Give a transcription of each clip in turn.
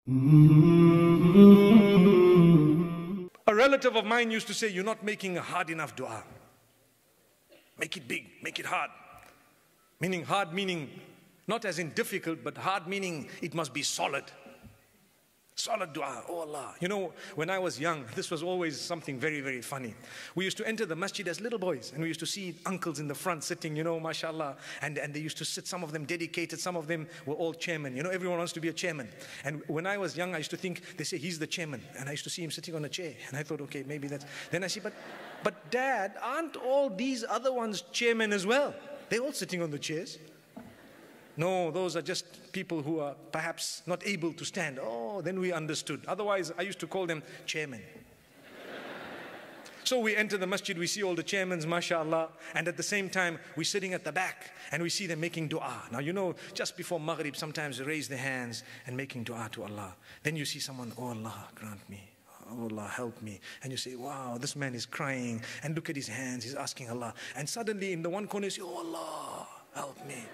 A relative of mine used to say, you're not making a hard enough dua. Make it big, make it hard. Meaning hard meaning, not as in difficult, but hard meaning it must be solid. Solid dua, oh Allah. You know, when I was young, this was always something very, very funny. We used to enter the masjid as little boys, and we used to see uncles in the front sitting, you know, mashallah, and they used to sit, some of them dedicated, some of them were all chairmen. You know, everyone wants to be a chairman. And when I was young, I used to think, they say, he's the chairman. And I used to see him sitting on a chair. And I thought, okay, maybe that's... Then I see, but Dad, aren't all these other ones chairmen as well? They're all sitting on the chairs. No, those are just people who are perhaps not able to stand. Oh, then we understood. Otherwise, I used to call them chairmen. So we enter the masjid, we see all the chairmen, mashallah, and at the same time, we're sitting at the back, and we see them making dua. Now, you know, just before Maghrib, sometimes they raise their hands and making dua to Allah. Then you see someone, oh Allah, grant me. Oh Allah, help me. And you say, wow, this man is crying, and look at his hands, he's asking Allah. And suddenly, in the one corner, you say, oh Allah, help me.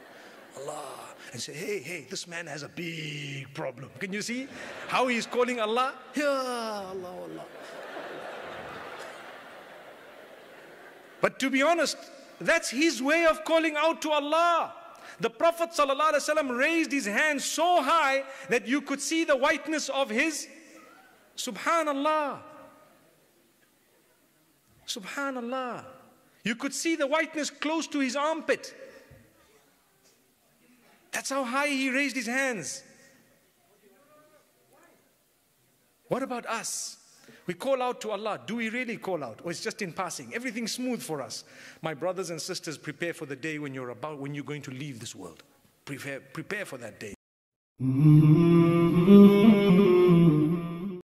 Allah, and say, hey, this man has a big problem. Can you see how he's calling Allah? Ya Allah, Allah. But to be honest, that's his way of calling out to Allah. The Prophet ﷺ raised his hands so high that you could see the whiteness of his, subhanallah. Subhanallah. You could see the whiteness close to his armpit. That's how high he raised his hands. What about us? We call out to Allah. Do we really call out? Or it's just in passing? Everything's smooth for us. My brothers and sisters, prepare for the day when you're going to leave this world. Prepare for that day.